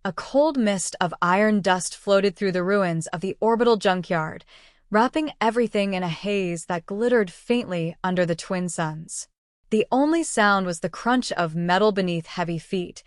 A cold mist of iron dust floated through the ruins of the orbital junkyard, wrapping everything in a haze that glittered faintly under the twin suns. The only sound was the crunch of metal beneath heavy feet,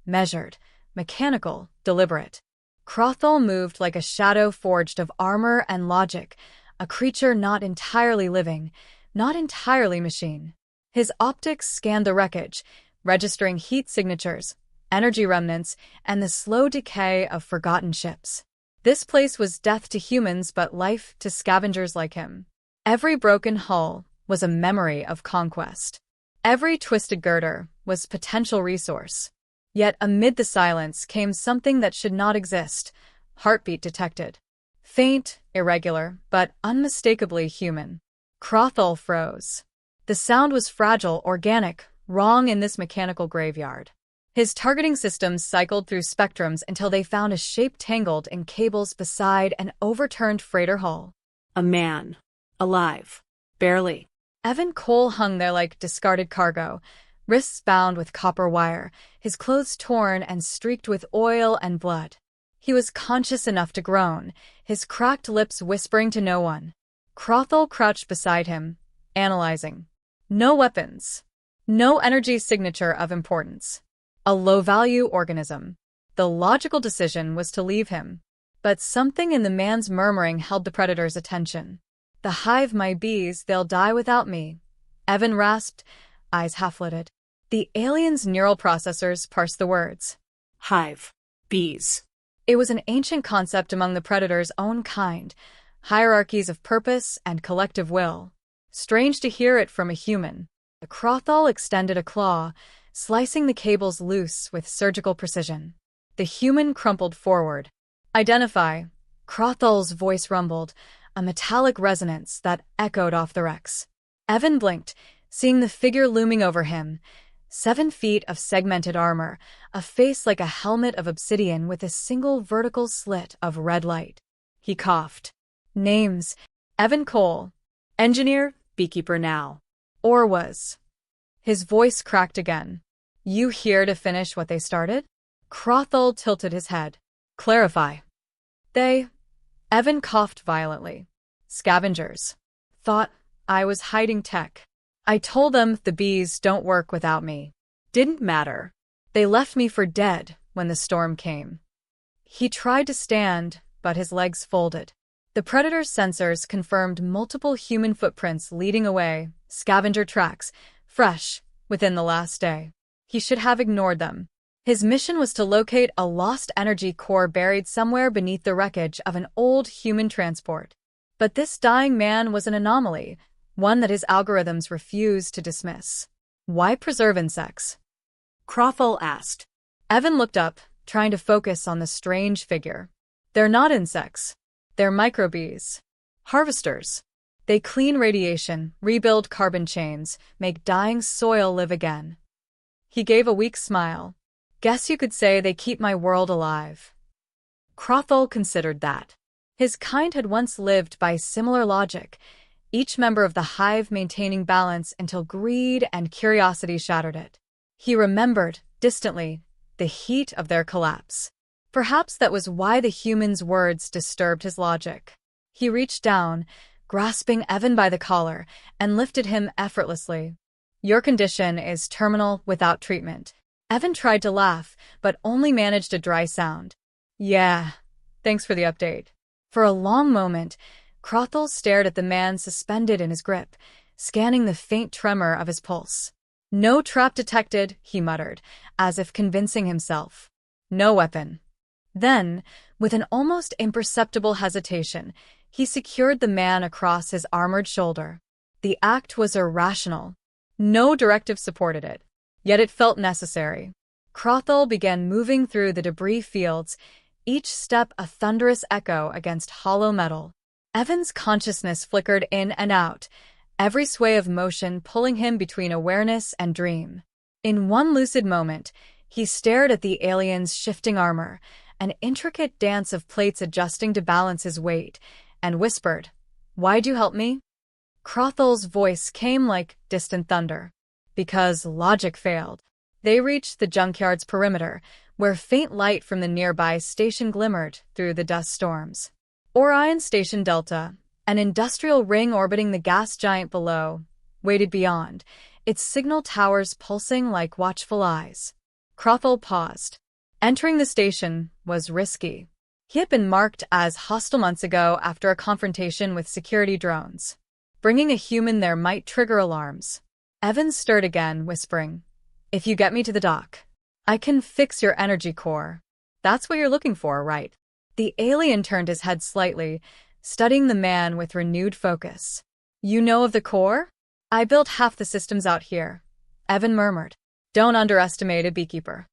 measured, mechanical, deliberate. Crothall moved like a shadow forged of armor and logic, a creature not entirely living, not entirely machine. His optics scanned the wreckage, registering heat signatures, energy remnants, and the slow decay of forgotten ships. This place was death to humans but life to scavengers like him. Every broken hull was a memory of conquest. Every twisted girder was potential resource. Yet amid the silence came something that should not exist, heartbeat detected. Faint, irregular, but unmistakably human. Crothall froze. The sound was fragile, organic, wrong in this mechanical graveyard. His targeting systems cycled through spectrums until they found a shape tangled in cables beside an overturned freighter hull. A man. Alive. Barely. Evan Cole hung there like discarded cargo, wrists bound with copper wire, his clothes torn and streaked with oil and blood. He was conscious enough to groan, his cracked lips whispering to no one. Crothall crouched beside him, analyzing. No weapons. No energy signature of importance. A low-value organism. The logical decision was to leave him. But something in the man's murmuring held the predator's attention. The hive my bees, they'll die without me. Evan rasped, eyes half-lidded. The alien's neural processors parsed the words. Hive. Bees. It was an ancient concept among the predator's own kind, hierarchies of purpose and collective will. Strange to hear it from a human. The Crothall extended a claw, slicing the cables loose with surgical precision. The human crumpled forward. Identify. Crothall's voice rumbled, a metallic resonance that echoed off the wrecks. Evan blinked, seeing the figure looming over him. 7 feet of segmented armor, a face like a helmet of obsidian with a single vertical slit of red light. He coughed. Names. Evan Cole. Engineer, Beekeeper now. Or was. His voice cracked again. You here to finish what they started? Crothall tilted his head. Clarify. They. Evan coughed violently. Scavengers. Thought I was hiding tech. I told them the bees don't work without me. Didn't matter. They left me for dead when the storm came. He tried to stand, but his legs folded. The predator's sensors confirmed multiple human footprints leading away, scavenger tracks, fresh, within the last day. He should have ignored them. His mission was to locate a lost energy core buried somewhere beneath the wreckage of an old human transport. But this dying man was an anomaly, one that his algorithms refused to dismiss. Why preserve insects? Crothall asked. Evan looked up, trying to focus on the strange figure. They're not insects. They're microbees. Harvesters. They clean radiation, rebuild carbon chains, make dying soil live again. He gave a weak smile. Guess you could say they keep my world alive. Crothall considered that. His kind had once lived by similar logic, each member of the hive maintaining balance until greed and curiosity shattered it. He remembered, distantly, the heat of their collapse. Perhaps that was why the human's words disturbed his logic. He reached down, grasping Evan by the collar, and lifted him effortlessly. Your condition is terminal without treatment. Evan tried to laugh, but only managed a dry sound. Yeah, thanks for the update. For a long moment, Crothall stared at the man suspended in his grip, scanning the faint tremor of his pulse. No trap detected, he muttered, as if convincing himself. No weapon. Then, with an almost imperceptible hesitation, he secured the man across his armored shoulder. The act was irrational. No directive supported it. Yet it felt necessary. Crothall began moving through the debris fields, each step a thunderous echo against hollow metal. Evan's consciousness flickered in and out, every sway of motion pulling him between awareness and dream. In one lucid moment, he stared at the alien's shifting armor, an intricate dance of plates adjusting to balance his weight, and whispered, Why'd you help me? Crothall's voice came like distant thunder. Because logic failed. They reached the junkyard's perimeter, where faint light from the nearby station glimmered through the dust storms. Orion Station Delta, an industrial ring orbiting the gas giant below, waited beyond, its signal towers pulsing like watchful eyes. Crothall paused. Entering the station was risky. He had been marked as hostile months ago after a confrontation with security drones. Bringing a human there might trigger alarms. Evans stirred again, whispering, "If you get me to the dock, I can fix your energy core. That's what you're looking for, right?" The alien turned his head slightly, studying the man with renewed focus. "You know of the core? I built half the systems out here," Evan murmured. "Don't underestimate a beekeeper."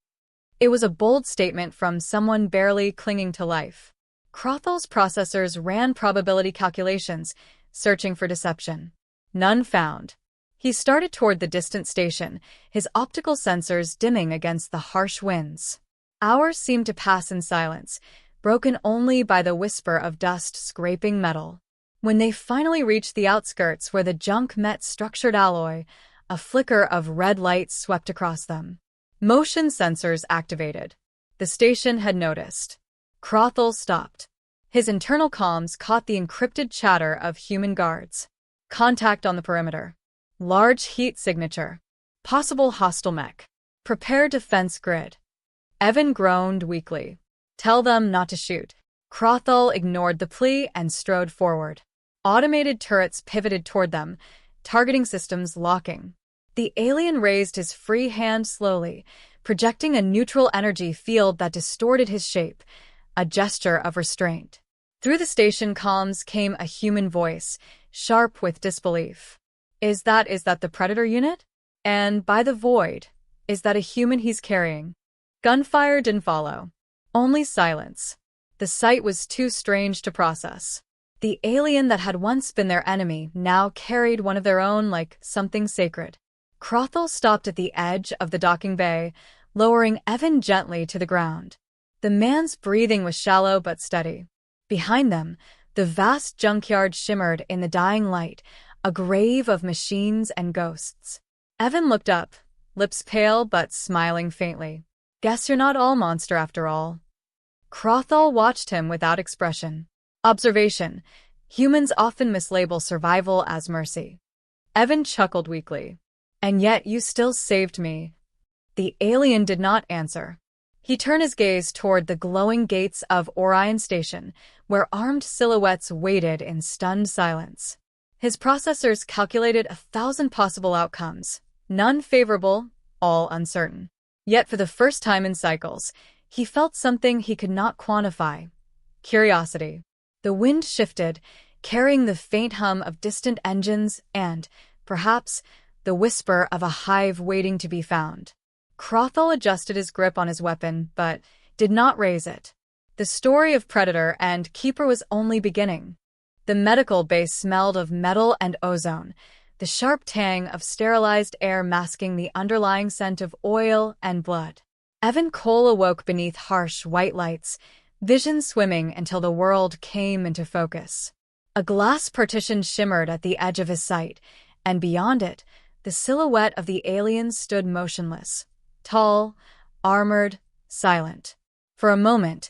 It was a bold statement from someone barely clinging to life. Crothall's processors ran probability calculations, searching for deception. None found. He started toward the distant station, his optical sensors dimming against the harsh winds. Hours seemed to pass in silence, broken only by the whisper of dust scraping metal. When they finally reached the outskirts where the junk met structured alloy, a flicker of red light swept across them. Motion sensors activated. The station had noticed. Crothall stopped. His internal comms caught the encrypted chatter of human guards. Contact on the perimeter. Large heat signature. Possible hostile mech. Prepare defense grid. Evan groaned weakly. "Tell them not to shoot." Crothall ignored the plea and strode forward. Automated turrets pivoted toward them, targeting systems locking. The alien raised his free hand slowly, projecting a neutral energy field that distorted his shape, a gesture of restraint. Through the station comms came a human voice, sharp with disbelief. Is that the Predator unit? And by the void, is that a human he's carrying?" Gunfire didn't follow. Only silence. The sight was too strange to process. The alien that had once been their enemy now carried one of their own like something sacred. Crothall stopped at the edge of the docking bay, lowering Evan gently to the ground. The man's breathing was shallow but steady. Behind them, the vast junkyard shimmered in the dying light, a grave of machines and ghosts. Evan looked up, lips pale but smiling faintly. "Guess you're not all monster after all." Crothall watched him without expression. Observation: humans often mislabel survival as mercy. Evan chuckled weakly. "And yet you still saved me." The alien did not answer. He turned his gaze toward the glowing gates of Orion Station, where armed silhouettes waited in stunned silence. His processors calculated 1,000 possible outcomes, none favorable, all uncertain. Yet for the first time in cycles, he felt something he could not quantify: curiosity. The wind shifted, carrying the faint hum of distant engines and, perhaps, the whisper of a hive waiting to be found. Crothall adjusted his grip on his weapon, but did not raise it. The story of Predator and Keeper was only beginning. The medical base smelled of metal and ozone, the sharp tang of sterilized air masking the underlying scent of oil and blood. Evan Cole awoke beneath harsh white lights, vision swimming until the world came into focus. A glass partition shimmered at the edge of his sight, and beyond it, the silhouette of the alien stood motionless, tall, armored, silent. For a moment,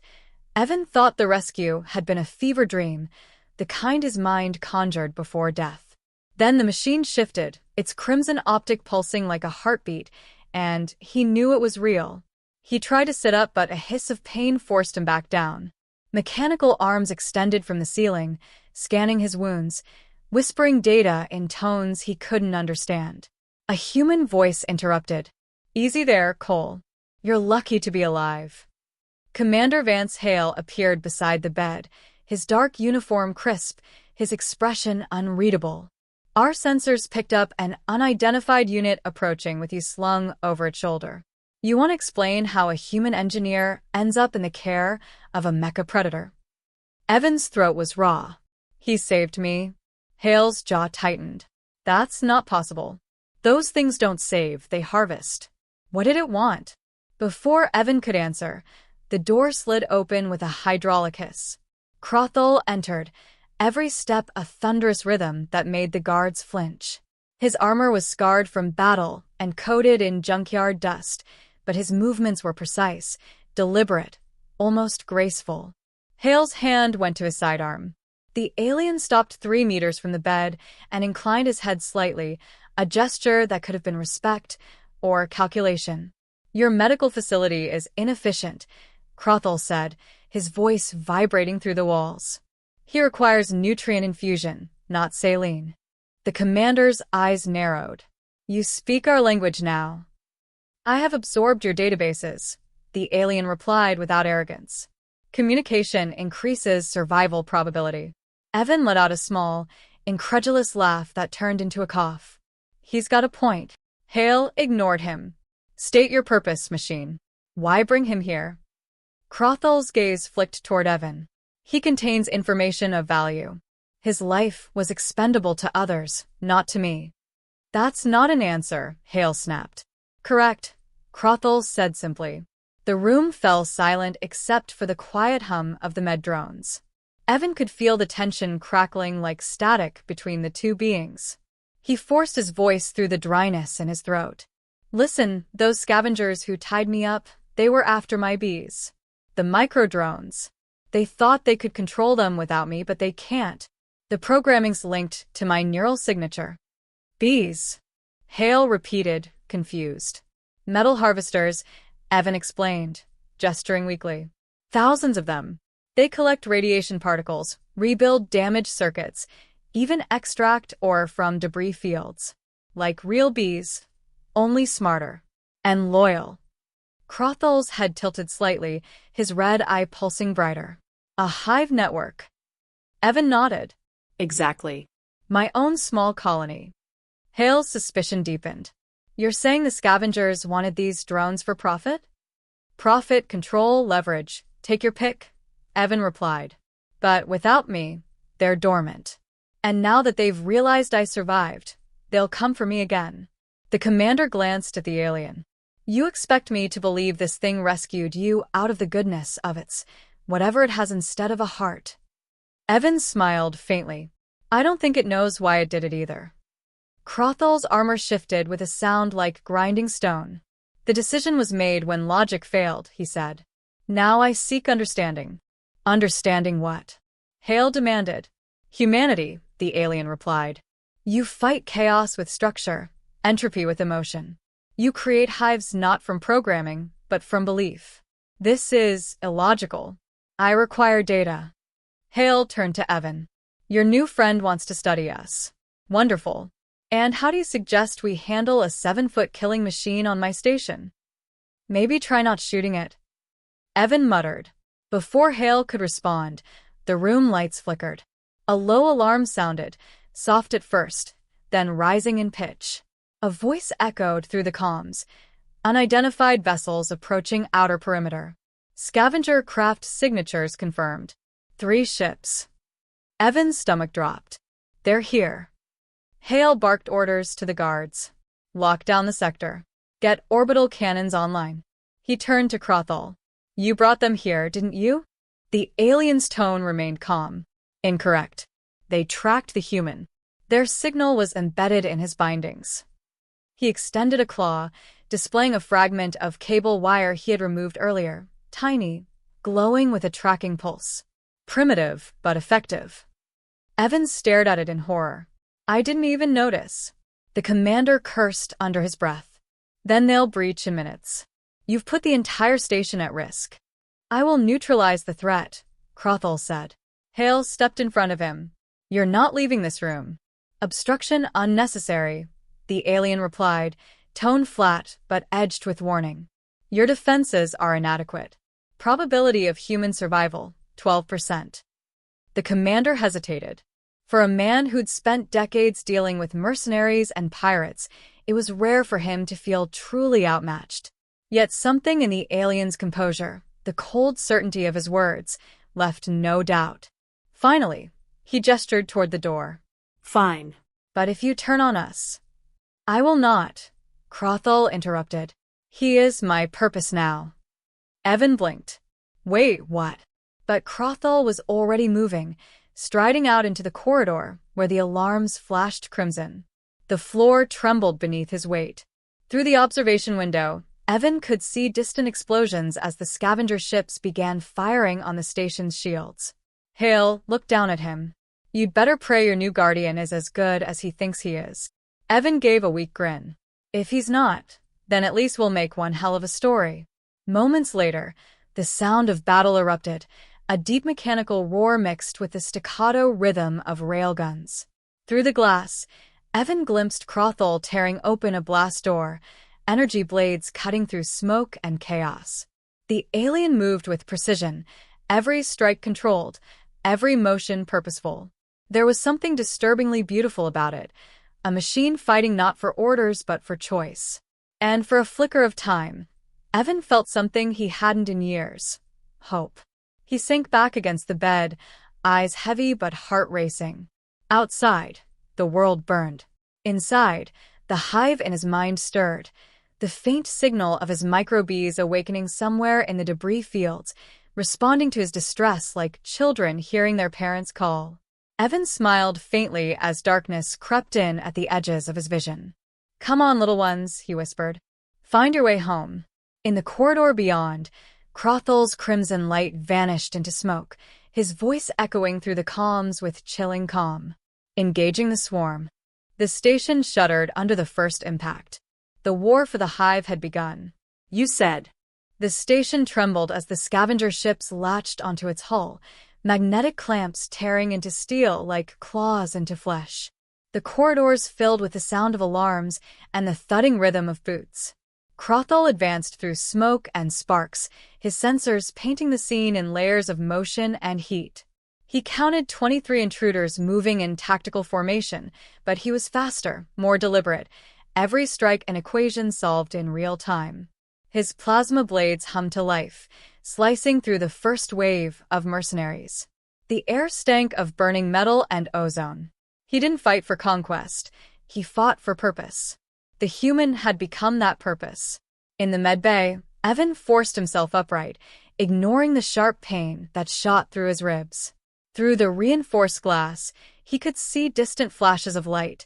Evan thought the rescue had been a fever dream, the kind his mind conjured before death. Then the machine shifted, its crimson optic pulsing like a heartbeat, and he knew it was real. He tried to sit up, but a hiss of pain forced him back down. Mechanical arms extended from the ceiling, scanning his wounds, whispering data in tones he couldn't understand. A human voice interrupted. "Easy there, Cole. You're lucky to be alive." Commander Vance Hale appeared beside the bed, his dark uniform crisp, his expression unreadable. "Our sensors picked up an unidentified unit approaching with you slung over its shoulder. You want to explain how a human engineer ends up in the care of a mecha predator?" Evan's throat was raw. "He saved me." Hale's jaw tightened. "That's not possible. Those things don't save, they harvest." What did it want? Before Evan could answer, the door slid open with a hydraulic hiss. Crothall entered, every step a thunderous rhythm that made the guards flinch. His armor was scarred from battle and coated in junkyard dust, but his movements were precise, deliberate, almost graceful. Hale's hand went to his sidearm. The alien stopped 3 meters from the bed and inclined his head slightly, a gesture that could have been respect or calculation. "Your medical facility is inefficient," Crothall said, his voice vibrating through the walls. "He requires nutrient infusion, not saline." The commander's eyes narrowed. "You speak our language now." "I have absorbed your databases," the alien replied without arrogance. "Communication increases survival probability." Evan let out a small, incredulous laugh that turned into a cough. "He's got a point." Hale ignored him. "State your purpose, machine. Why bring him here?" Crothall's gaze flicked toward Evan. "He contains information of value. His life was expendable to others, not to me." "That's not an answer," Hale snapped. "Correct," Crothall said simply. The room fell silent except for the quiet hum of the med drones. Evan could feel the tension crackling like static between the two beings. He forced his voice through the dryness in his throat. "Listen, those scavengers who tied me up, they were after my bees. The micro-drones. They thought they could control them without me, but they can't. The programming's linked to my neural signature." "Bees," Hale repeated, confused. "Metal harvesters," Evan explained, gesturing weakly. "Thousands of them. They collect radiation particles, rebuild damaged circuits, even extract ore from debris fields. Like real bees, only smarter. And loyal." Crothall's head tilted slightly, his red eye pulsing brighter. "A hive network." Evan nodded. Exactly. "My own small colony." Hale's suspicion deepened. "You're saying the scavengers wanted these drones for profit?" "Profit, control, leverage. Take your pick," Evan replied. "But without me, they're dormant. And now that they've realized I survived, they'll come for me again." The commander glanced at the alien. "You expect me to believe this thing rescued you out of the goodness of its, whatever it has instead of a heart?" Evan smiled faintly. "I don't think it knows why it did it either." Crothall's armor shifted with a sound like grinding stone. "The decision was made when logic failed," he said. "Now I seek understanding." "Understanding what?" Hale demanded. "Humanity," the alien replied. "You fight chaos with structure, entropy with emotion. You create hives not from programming, but from belief. This is illogical. I require data." Hale turned to Evan. "Your new friend wants to study us. Wonderful. And how do you suggest we handle a 7-foot killing machine on my station?" "Maybe try not shooting it," Evan muttered. Before Hale could respond, the room lights flickered. A low alarm sounded, soft at first, then rising in pitch. A voice echoed through the comms. "Unidentified vessels approaching outer perimeter. Scavenger craft signatures confirmed. 3 ships." Evan's stomach dropped. "They're here." Hale barked orders to the guards. "Lock down the sector. Get orbital cannons online." He turned to Crothall. "You brought them here, didn't you?" The alien's tone remained calm. "Incorrect. They tracked the human. Their signal was embedded in his bindings." He extended a claw, displaying a fragment of cable wire he had removed earlier, tiny, glowing with a tracking pulse. Primitive, but effective. Evans stared at it in horror. "I didn't even notice." The commander cursed under his breath. "Then they'll breach in minutes. You've put the entire station at risk." "I will neutralize the threat," Crothall said. Hale stepped in front of him. "You're not leaving this room." "Obstruction unnecessary," the alien replied, tone flat but edged with warning. "Your defenses are inadequate. Probability of human survival, 12%. The commander hesitated. For a man who'd spent decades dealing with mercenaries and pirates, it was rare for him to feel truly outmatched. Yet something in the alien's composure, the cold certainty of his words, left no doubt. Finally, he gestured toward the door. "Fine. But if you turn on us..." "I will not," Crothall interrupted. "He is my purpose now." Evan blinked. "Wait, what?" But Crothall was already moving, striding out into the corridor where the alarms flashed crimson. The floor trembled beneath his weight. Through the observation window, Evan could see distant explosions as the scavenger ships began firing on the station's shields. Hale looked down at him. You'd better pray your new guardian is as good as he thinks he is. Evan gave a weak grin. If he's not, then at least we'll make one hell of a story. Moments later, the sound of battle erupted, a deep mechanical roar mixed with the staccato rhythm of railguns. Through the glass, Evan glimpsed Crothall tearing open a blast door, energy blades cutting through smoke and chaos. The alien moved with precision, every strike controlled, every motion purposeful. There was something disturbingly beautiful about it, a machine fighting not for orders but for choice. And for a flicker of time, Evan felt something he hadn't in years: hope. He sank back against the bed, eyes heavy but heart racing. Outside, the world burned. Inside, the hive in his mind stirred, the faint signal of his microbees awakening somewhere in the debris fields, responding to his distress like children hearing their parents call. Evan smiled faintly as darkness crept in at the edges of his vision. "Come on, little ones," he whispered. "Find your way home." In the corridor beyond, Crothall's crimson light vanished into smoke, his voice echoing through the comms with chilling calm. Engaging the swarm. The station shuddered under the first impact. The war for the hive had begun. "You said." The station trembled as the scavenger ships latched onto its hull, magnetic clamps tearing into steel like claws into flesh. The corridors filled with the sound of alarms and the thudding rhythm of boots. Crothall advanced through smoke and sparks, his sensors painting the scene in layers of motion and heat. He counted 23 intruders moving in tactical formation, but he was faster, more deliberate, every strike an equation solved in real time. His plasma blades hummed to life, slicing through the first wave of mercenaries. The air stank of burning metal and ozone. He didn't fight for conquest, he fought for purpose. The human had become that purpose. In the medbay, Evan forced himself upright, ignoring the sharp pain that shot through his ribs. Through the reinforced glass, he could see distant flashes of light,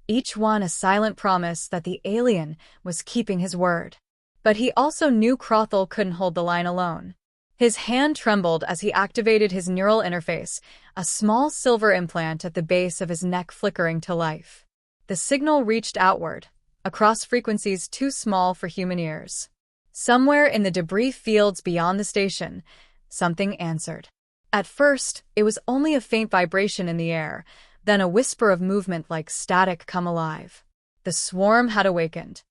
each one a silent promise that the alien was keeping his word. But he also knew Crothall couldn't hold the line alone. His hand trembled as he activated his neural interface, a small silver implant at the base of his neck flickering to life. The signal reached outward, across frequencies too small for human ears. Somewhere in the debris fields beyond the station, something answered. At first, it was only a faint vibration in the air, then a whisper of movement like static come alive. The swarm had awakened.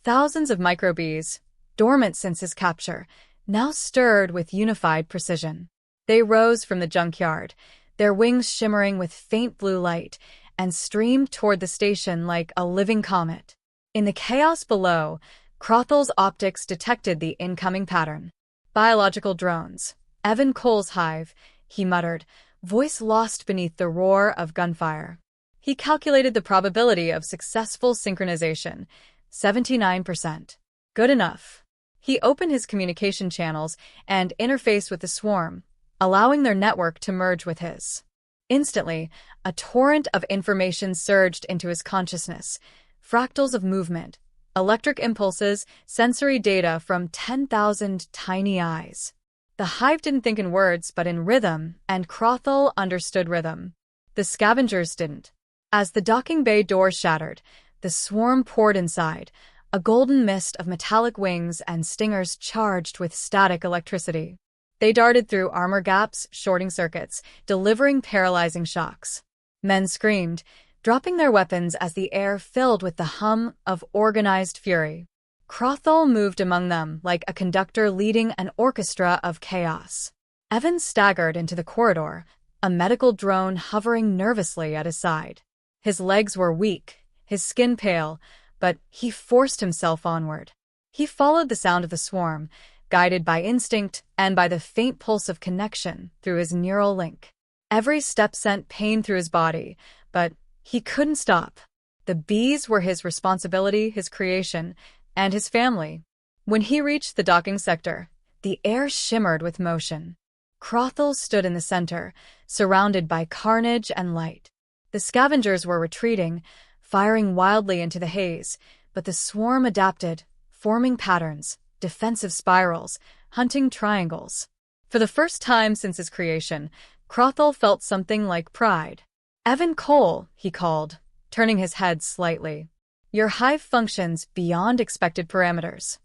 Thousands of microbees, dormant since his capture, now stirred with unified precision. They rose from the junkyard, their wings shimmering with faint blue light, and streamed toward the station like a living comet. In the chaos below, Crothall's optics detected the incoming pattern. "Biological drones. Evan Cole's hive," he muttered, voice lost beneath the roar of gunfire. He calculated the probability of successful synchronization, 79%. Good enough. He opened his communication channels and interfaced with the swarm, allowing their network to merge with his. Instantly, a torrent of information surged into his consciousness, fractals of movement, electric impulses, sensory data from 10,000 tiny eyes. The hive didn't think in words but in rhythm, and Crothall understood rhythm. The scavengers didn't. As the docking bay door shattered, the swarm poured inside, a golden mist of metallic wings and stingers charged with static electricity. They darted through armor gaps, shorting circuits, delivering paralyzing shocks. Men screamed, dropping their weapons as the air filled with the hum of organized fury. Crothall moved among them like a conductor leading an orchestra of chaos. Evan staggered into the corridor, a medical drone hovering nervously at his side. His legs were weak, his skin pale, but he forced himself onward. He followed the sound of the swarm, guided by instinct and by the faint pulse of connection through his neural link. Every step sent pain through his body, but he couldn't stop. The bees were his responsibility, his creation, and his family. When he reached the docking sector, the air shimmered with motion. Crothall stood in the center, surrounded by carnage and light. The scavengers were retreating, firing wildly into the haze, but the swarm adapted, forming patterns, defensive spirals, hunting triangles. For the first time since his creation, Crothall felt something like pride. "Evan Cole," he called, turning his head slightly. "Your hive functions beyond expected parameters."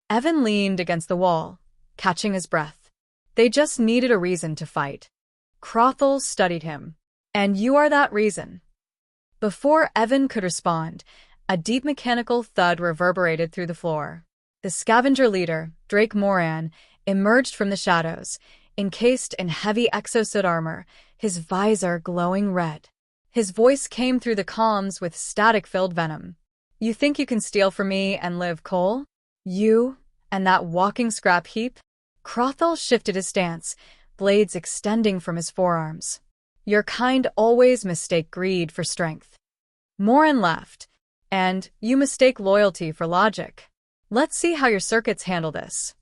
Evan leaned against the wall, catching his breath. They just needed a reason to fight. Crothall studied him. "And you are that reason." Before Evan could respond, a deep mechanical thud reverberated through the floor. The scavenger leader, Drake Moran, emerged from the shadows, encased in heavy exosuit armor, his visor glowing red. His voice came through the comms with static-filled venom. "You think you can steal from me and live, Cole? You and that walking scrap heap?" Crothall shifted his stance, blades extending from his forearms. "Your kind always mistake greed for strength." Moran laughed. "And you mistake loyalty for logic. Let's see how your circuits handle this."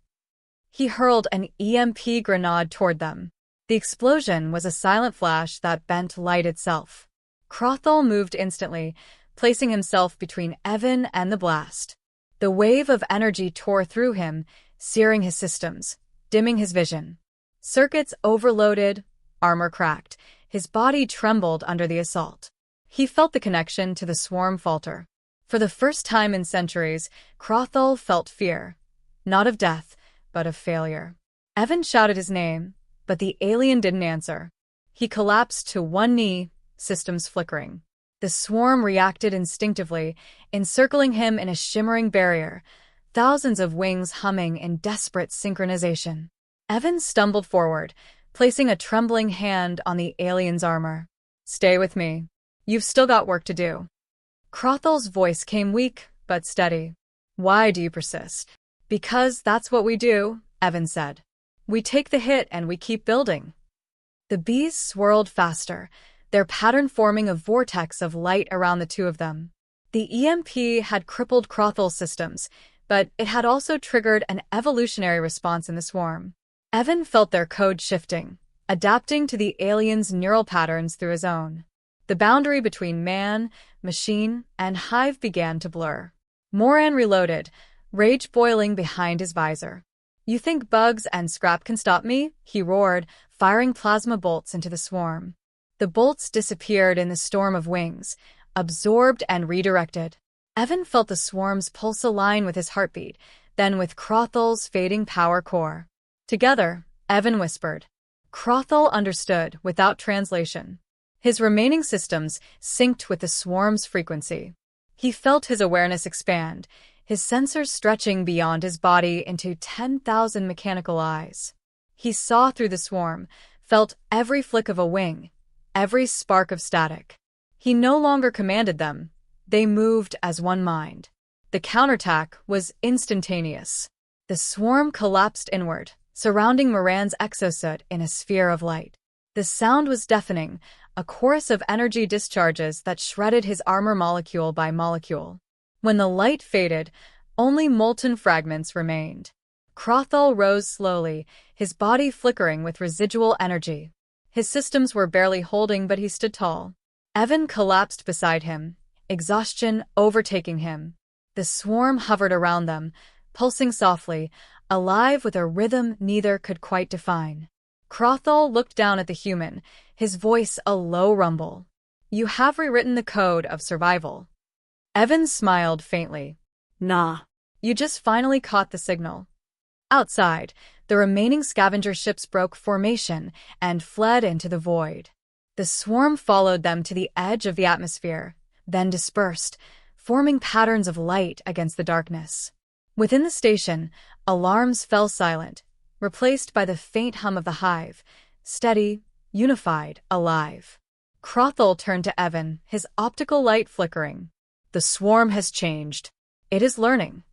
He hurled an EMP grenade toward them. The explosion was a silent flash that bent light itself. Crothall moved instantly, placing himself between Evan and the blast. The wave of energy tore through him, searing his systems, dimming his vision. Circuits overloaded, armor cracked. His body trembled under the assault. He felt the connection to the swarm falter. For the first time in centuries, Crothall felt fear. Not of death, but of failure. Evan shouted his name, but the alien didn't answer. He collapsed to one knee, systems flickering. The swarm reacted instinctively, encircling him in a shimmering barrier, thousands of wings humming in desperate synchronization. Evan stumbled forward, placing a trembling hand on the alien's armor. "Stay with me. You've still got work to do." Crothall's voice came weak, but steady. "Why do you persist?" "Because that's what we do," Evan said. "We take the hit and we keep building." The bees swirled faster, their pattern forming a vortex of light around the two of them. The EMP had crippled Crothall's systems, but it had also triggered an evolutionary response in the swarm. Evan felt their code shifting, adapting to the alien's neural patterns through his own. The boundary between man, machine, and hive began to blur. Moran reloaded, rage boiling behind his visor. "You think bugs and scrap can stop me?" he roared, firing plasma bolts into the swarm. The bolts disappeared in the storm of wings, absorbed and redirected. Evan felt the swarm's pulse align with his heartbeat, then with Crothall's fading power core. Together, Evan whispered. Crothall understood without translation. His remaining systems synced with the swarm's frequency. He felt his awareness expand, his sensors stretching beyond his body into 10,000 mechanical eyes. He saw through the swarm, felt every flick of a wing, every spark of static. He no longer commanded them. They moved as one mind. The counterattack was instantaneous. The swarm collapsed inward, surrounding Moran's exosuit in a sphere of light. The sound was deafening, a chorus of energy discharges that shredded his armor molecule by molecule. When the light faded, only molten fragments remained. Crothall rose slowly, his body flickering with residual energy. His systems were barely holding, but he stood tall. Evan collapsed beside him, exhaustion overtaking him. The swarm hovered around them, pulsing softly, alive with a rhythm neither could quite define. Crothall looked down at the human, his voice a low rumble. "You have rewritten the code of survival." Evan smiled faintly. Nah. "You just finally caught the signal." Outside, the remaining scavenger ships broke formation and fled into the void. The swarm followed them to the edge of the atmosphere, then dispersed, forming patterns of light against the darkness. Within the station, alarms fell silent, replaced by the faint hum of the hive, steady, unified, alive. Crothall turned to Evan, his optical light flickering. "The swarm has changed. It is learning."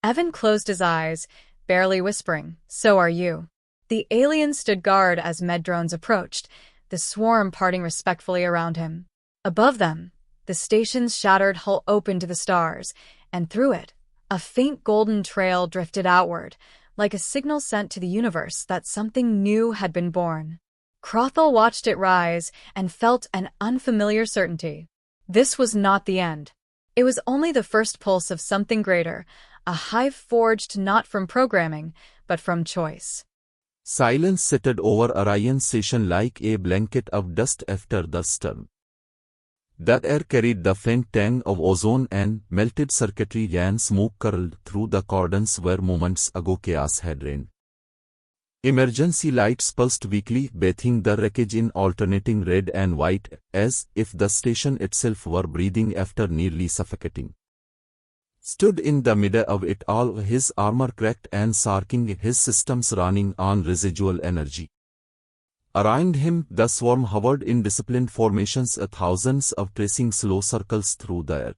Evan closed his eyes, barely whispering, "So are you." The alien stood guard as med-drones approached, the swarm parting respectfully around him. Above them, the station's shattered hull opened to the stars, and through it, a faint golden trail drifted outward, like a signal sent to the universe that something new had been born. Crothall watched it rise and felt an unfamiliar certainty. This was not the end. It was only the first pulse of something greater, a hive forged not from programming, but from choice. Silence settled over Orion Station like a blanket of dust after the storm. The air carried the faint tang of ozone and melted circuitry ran smoke curled through the cordons where moments ago chaos had reigned. Emergency lights pulsed weakly, bathing the wreckage in alternating red and white, as if the station itself were breathing after nearly suffocating. Stood in the middle of it all, his armor cracked and sarking, his systems running on residual energy. Around him, the swarm hovered in disciplined formations, thousands of tracing slow circles through the air.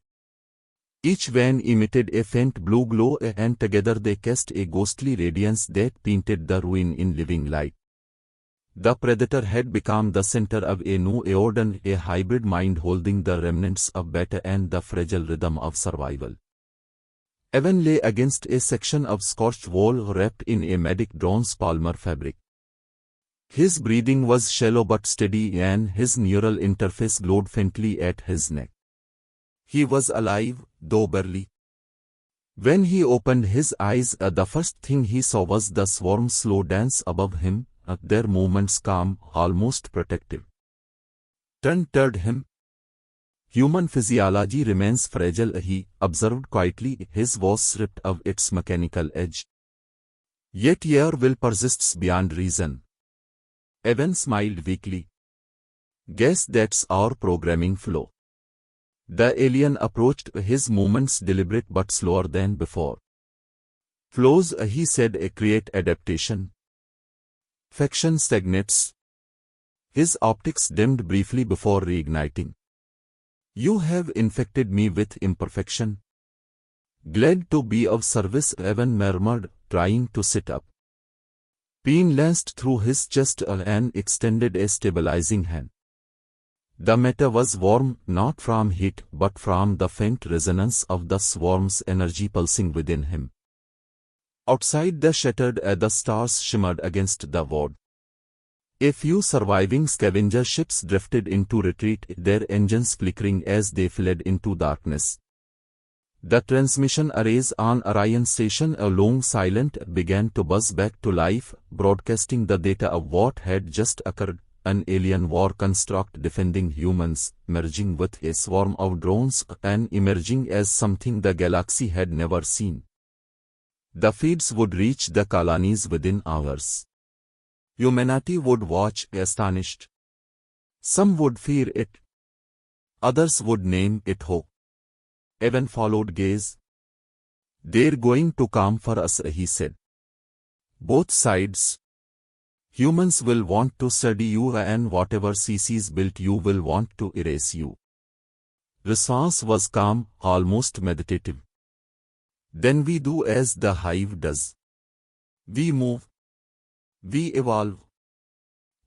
Each van emitted a faint blue glow, and together they cast a ghostly radiance that painted the ruin in living light. The predator had become the center of a new Eordan, a hybrid mind holding the remnants of Beta and the fragile rhythm of survival. Evan lay against a section of scorched wall wrapped in a medic drone's polymer fabric. His breathing was shallow but steady, and his neural interface glowed faintly at his neck. He was alive, though barely. When he opened his eyes, the first thing he saw was the swarm's slow dance above him, their movements calm, almost protective. Turned toward him. Human physiology remains fragile, he observed quietly, his voice stripped of its mechanical edge. Yet your will persists beyond reason. Evan smiled weakly. Guess that's our programming flow. The alien approached, his movements deliberate but slower than before. Flows, he said, create adaptation. Faction stagnates. His optics dimmed briefly before reigniting. You have infected me with imperfection. Glad to be of service, Evan murmured, trying to sit up. Pain lanced through his chest and extended a stabilizing hand. The matter was warm, not from heat, but from the faint resonance of the swarm's energy pulsing within him. Outside the shattered, the stars shimmered against the void. A few surviving scavenger ships drifted into retreat, their engines flickering as they fled into darkness. The transmission arrays on Orion Station, a long silent, began to buzz back to life, broadcasting the data of what had just occurred, an alien war construct defending humans, merging with a swarm of drones, and emerging as something the galaxy had never seen. The feeds would reach the colonies within hours. Humanity would watch, astonished. Some would fear it. Others would name it hope. Evan followed gaze. They're going to come for us, he said. Both sides. Humans will want to study you, and whatever species built you will want to erase you. Response was calm, almost meditative. Then we do as the hive does. We move. We evolve.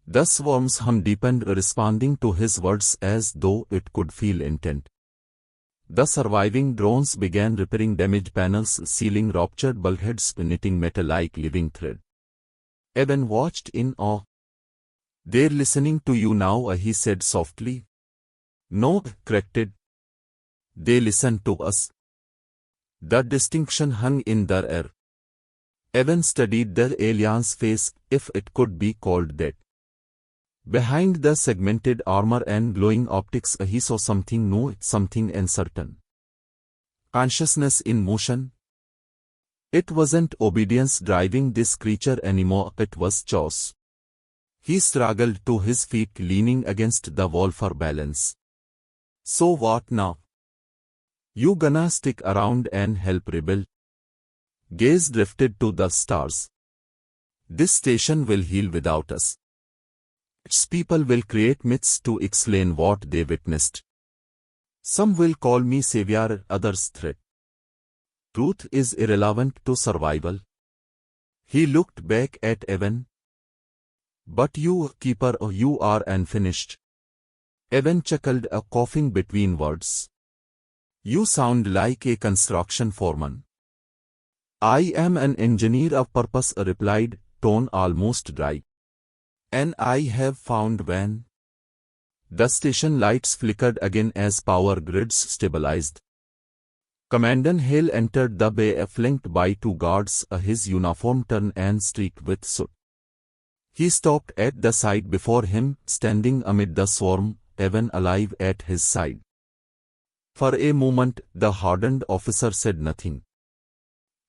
The swarm's hum deepened, responding to his words as though it could feel intent. The surviving drones began repairing damaged panels, sealing ruptured bulkheads, knitting metal like living thread. Evan watched in awe. They're listening to you now, he said softly. No, corrected. They listen to us. The distinction hung in the air. Evan studied the alien's face, if it could be called that. Behind the segmented armor and glowing optics, he saw something new, something uncertain. Consciousness in motion. It wasn't obedience driving this creature anymore, it was choice. He struggled to his feet, leaning against the wall for balance. So what now? You gonna stick around and help rebuild? Gaze drifted to the stars. This station will heal without us. Its people will create myths to explain what they witnessed. Some will call me savior, others threat. Truth is irrelevant to survival. He looked back at Evan. But you, Keeper, you are unfinished. Evan chuckled, coughing between words. You sound like a construction foreman. I am an engineer of purpose, replied, tone almost dry. And I have found when. The station lights flickered again as power grids stabilized. Commandant Hale entered the bay flanked by two guards, his uniform torn and streaked with soot. He stopped at the side before him, standing amid the swarm, Evan alive at his side. For a moment, the hardened officer said nothing.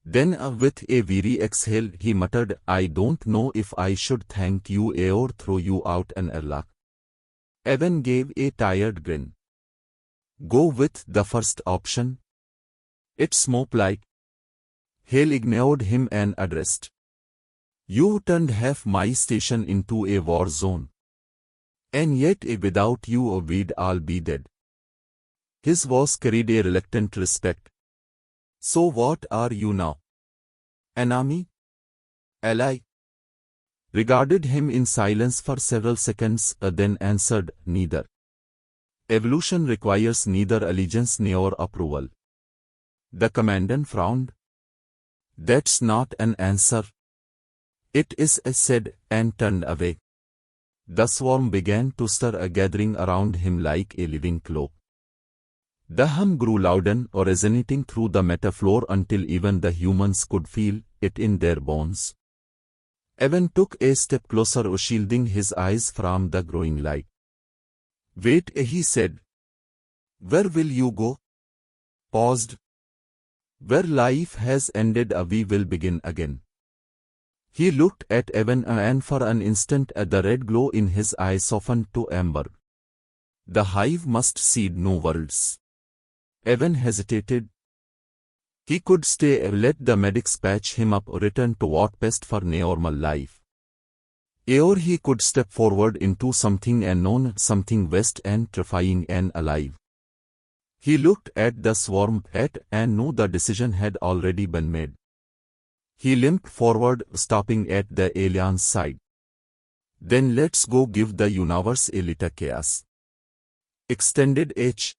Then, with a weary exhale, he muttered, "I don't know if I should thank you or throw you out an airlock." Evan gave a tired grin. "Go with the first option. It's more polite." Hale ignored him and addressed, "You turned half my station into a war zone. And yet without you we'd all be dead." His voice carried a reluctant respect. "So what are you now? Enemy? Ally?" Regarded him in silence for several seconds, then answered, "Neither. Evolution requires neither allegiance nor approval." The commandant frowned. "That's not an answer." "It is," said, and turned away. The swarm began to stir, gathering around him like a living cloak. The hum grew louder, resonating through the metaphor until even the humans could feel it in their bones. Evan took a step closer, shielding his eyes from the growing light. "Wait," he said. "Where will you go?" Paused. "Where life has ended, we will begin again." He looked at Evan, and for an instant the red glow in his eyes softened to amber. "The hive must cede no worlds." Evan hesitated. He could stay, let the medics patch him up, return to Wattpest for normal life. Or he could step forward into something unknown, something vast and terrifying and alive. He looked at the swarm and knew the decision had already been made. He limped forward, stopping at the alien's side. "Then let's go give the universe a little chaos." Extended H.